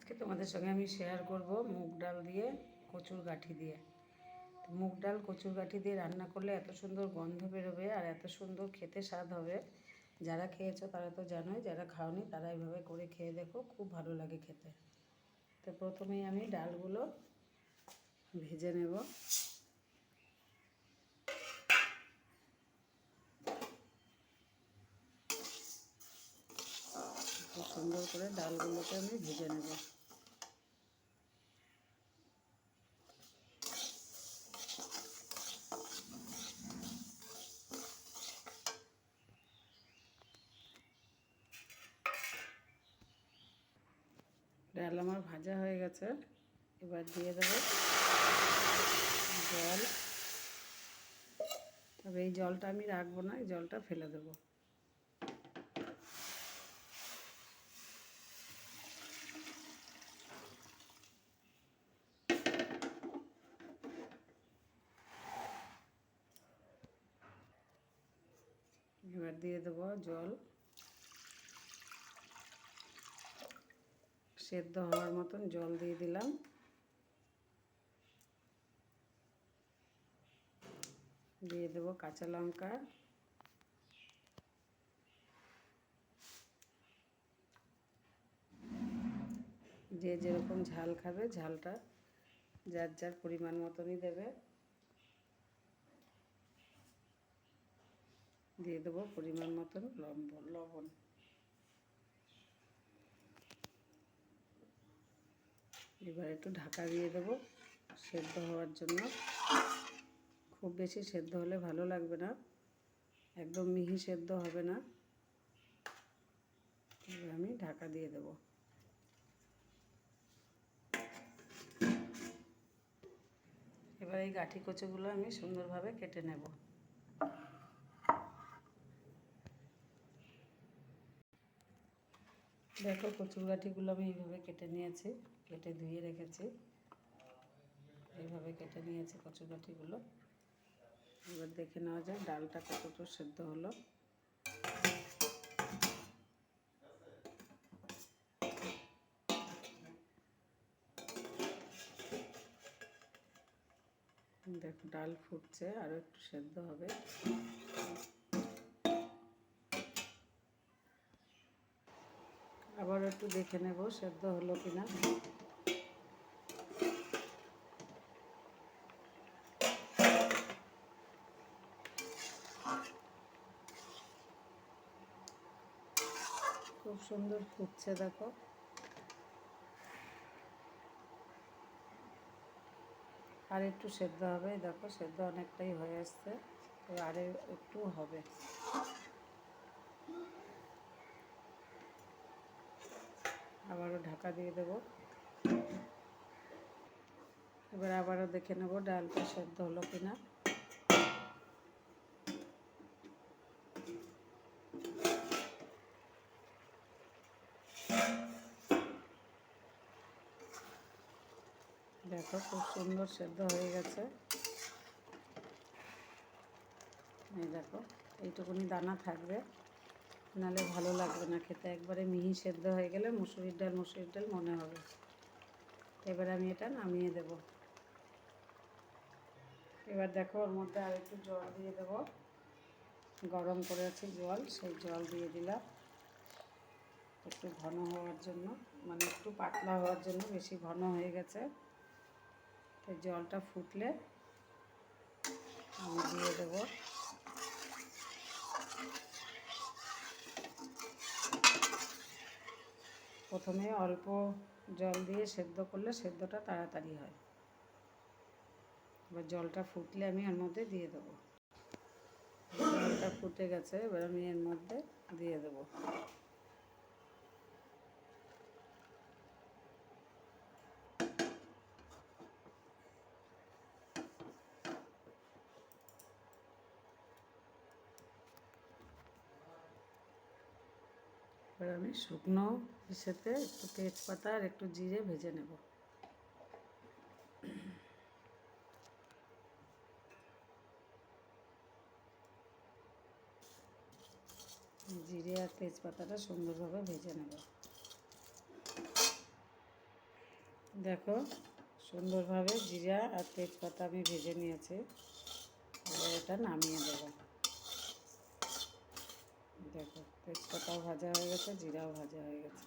আজকে তোমাদের সঙ্গে আমি শেয়ার করব মুগ ডাল দিয়ে কচুর গাঁঠি দিয়ে। মুগ ডাল কচুর গাঁঠি দিয়ে রান্না করলে এত সুন্দর গন্ধ বেরোবে আর এত সুন্দর খেতে স্বাদ হবে। যারা খেয়েছো তারা তো জানোই, যারা খাওনি তারা এইভাবে করে খেয়ে দেখো, খুব ভালো লাগে খেতে। তো প্রথমেই আমি ডালগুলো ভেজে নেব। খুব সুন্দর করে ডালগুলোকে আমি ভেজে নেব। ডাল আমার ভাজা হয়ে গেছে, এবার দিয়ে দেবো জল। তবে এই জলটা আমি রাখবো না, এই জলটা ফেলে দেবো। এবার দিয়ে দেবো জল, সেদ্ধ হওয়ার মতন জল দিয়ে দিলাম। দিয়ে দেবো কাঁচা লঙ্কা, যে যেরকম ঝাল খাবে ঝালটা যার যার পরিমাণ মতনই দেবে। দিয়ে দেবো পরিমাণ মতন লবণ। এবার একটু ঢাকা দিয়ে দেবো সেদ্ধ হওয়ার জন্য। খুব বেশি সেদ্ধ হলে ভালো লাগবে না, একদম মিহি সেদ্ধ হবে না। এবার আমি ঢাকা দিয়ে দেবো। এবার এই গাঁঠি কচুগুলো আমি সুন্দরভাবে কেটে নেব। দেখো কচুর গাঁঠিগুলো আমি এইভাবে কেটে নিয়েছি, কেটে ধুয়ে রেখেছি। এইভাবে কেটে নিয়েছি কচুর গাঁঠিগুলো। এবার দেখে নেওয়া যাক ডালটা কতটা সেদ্ধ হলো। দেখো ডাল ফুটছে, আরও একটু সেদ্ধ হবে। আবার একটু দেখে নেব সেদ্ধ হলো কিনা। খুব সুন্দর ফুটছে দেখো। আর একটু সেদ্ধ হবে, দেখো সেদ্ধ অনেকটাই হয়ে আসছে, তো আর একটু হবে। আবারও ঢাকা দিয়ে দেব। এবার আবারও দেখে নেব ডালটা সেদ্ধ হলো কিনা। দেখো খুব সুন্দর সেদ্ধ হয়ে গেছে। এই দেখো এইটুকুনি দানা থাকবে, নাহলে ভালো লাগবে না খেতে। একবারে মিহি সেদ্ধ হয়ে গেলে মুসুরির ডাল মনে হবে। এবার আমি এটা নামিয়ে দেব। এবার দেখো ওর মধ্যে আর একটু জল দিয়ে দেব। গরম করে আছে জল, সেই জল দিয়ে দিলাম একটু ঘন হওয়ার জন্য, মানে একটু পাতলা হওয়ার জন্য। বেশি ঘন হয়ে গেছে, এই জলটা ফুটলে আমি দিয়ে দেবো প্রথমে অল্প জল দিয়ে সেদ্ধ করলে সেদ্ধটা তাড়াতাড়ি হয়। এবার জলটা ফুটলে আমি এর মধ্যে দিয়ে দেবো। জলটা ফুটে গেছে, এবার আমি এর মধ্যে দিয়ে দেবো। এবার আমি শুকনো ইসেতে একটু তেজপাতা আর একটু জিরে ভেজে নেব। জিরে আর তেজপাতাটা সুন্দরভাবে ভেজে নেব। দেখো সুন্দরভাবে জিরা আর তেজপাতা আমি ভেজে নিয়েছি। এবার এটা নামিয়ে দেবো। দেখো তেজপাতাও ভাজা হয়ে গেছে, জিরাও ভাজা হয়ে গেছে।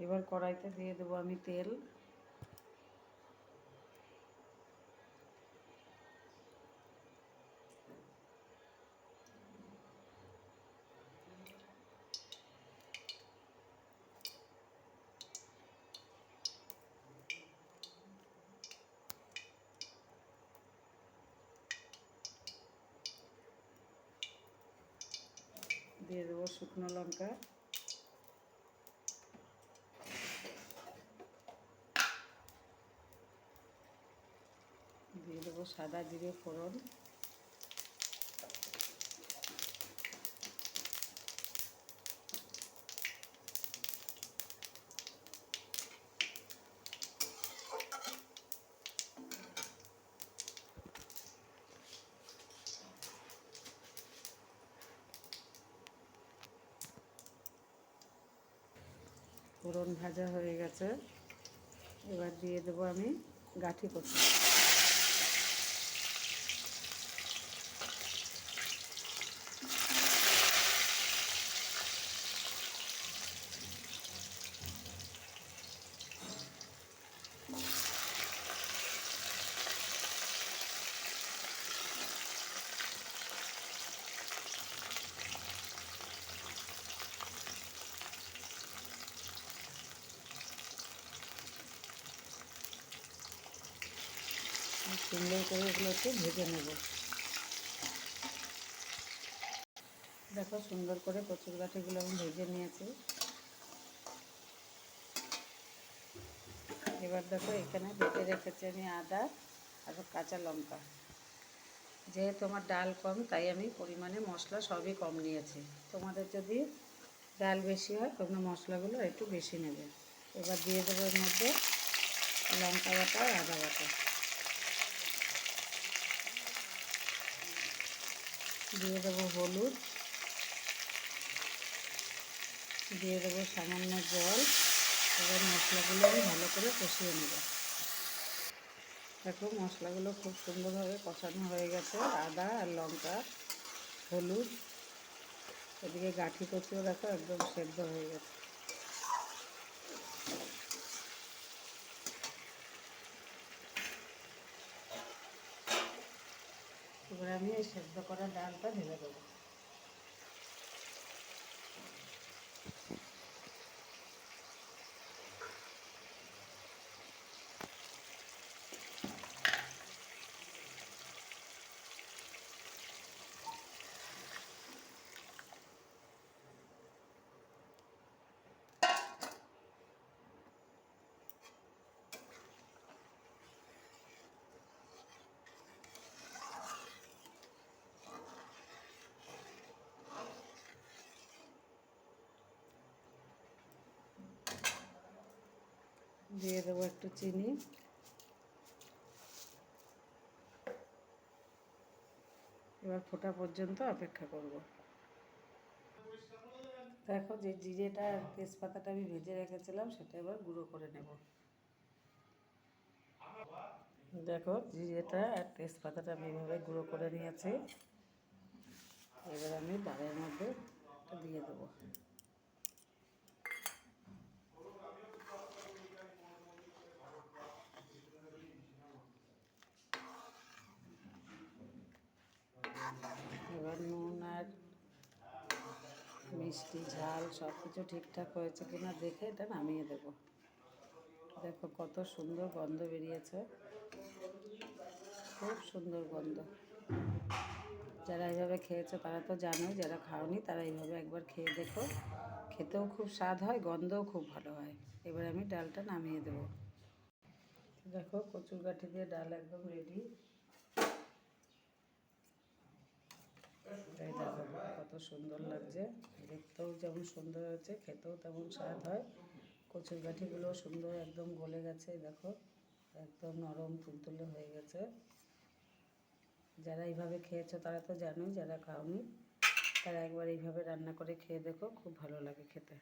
এবার কড়াইতে দিয়ে দেবো আমি তেল। দিয়ে দেবো শুকনো লঙ্কা, দিয়ে দেবো সাদা জিরে ফোড়ন, ফোড়ন ভাজা হয়ে গেছে। এবার দিয়ে দেবো আমি গাঁঠি কচু। সুন্দর করে এগুলো একটু ভেজে নেব। দেখো সুন্দর করে কচুর গাঁঠিগুলো আমি ভেজে নিয়েছি। এবার দেখো এখানে বেটে রেখেছি আমি আদা আর কাঁচা লঙ্কা। যেহেতু আমার ডাল কম তাই আমি পরিমাণে মশলা সবই কম নিয়েছি। তোমাদের যদি ডাল বেশি হয় তোমরা মশলাগুলো একটু বেশি নেবে। এবার দিয়ে দেবো এর মধ্যে লঙ্কা বাটা আর আদা বাটা, দিয়ে দেবো হলুদ, দিয়ে দেবো সামান্য জল। এবার মশলাগুলো আমি ভালো করে কষিয়ে নেব। দেখো মশলাগুলো খুব সুন্দরভাবে কষানো হয়ে গেছে। আদা আর লঙ্কা, হলুদ, এদিকে গাঁঠি কচুও দেখো একদম সেদ্ধ হয়ে গেছে। এবার আমি এই সেদ্ধ করা ডালটা ঢেলে দেবো। দিয়ে দেবো একটু চিনি। এবার ফোটা পর্যন্ত অপেক্ষা করব। দেখো যে জিরেটা আর তেজপাতাটা আমি ভেজে রেখেছিলাম সেটা এবার গুঁড়ো করে নেব। দেখো জিরেটা আর তেজপাতাটা আমি এভাবে গুঁড়ো করে নিয়েছি। এবার আমি ডালের মধ্যে দিয়ে দেবো। এবার নুন আর মিষ্টি ঝাল সব কিছু ঠিকঠাক হয়েছে কিনা দেখে এটা নামিয়ে দেব। দেখো কত সুন্দর গন্ধ বেরিয়েছে, খুব সুন্দর গন্ধ। যারা এইভাবে খেয়েছো তারা তো জানোই, যারা খাওনি তারা এইভাবে একবার খেয়ে দেখো। খেতেও খুব স্বাদ হয়, গন্ধও খুব ভালো হয়। এবার আমি ডালটা নামিয়ে দেব। দেখো কচুর গাঁঠি দিয়ে ডাল একদম রেডি। এই দেখো কত সুন্দর লাগছে, দেখতেও যেমন সুন্দর হয়েছে খেতেও তেমন স্বাদ হয়। কচুর গাঁঠিগুলো সুন্দর একদম গলে গেছে, দেখো একদম নরম তুলতুলে হয়ে গেছে। যারা এইভাবে খেয়েছো তারা তো জানোই, যারা খাওনি তারা একবার এইভাবে রান্না করে খেয়ে দেখো, খুব ভালো লাগে খেতে।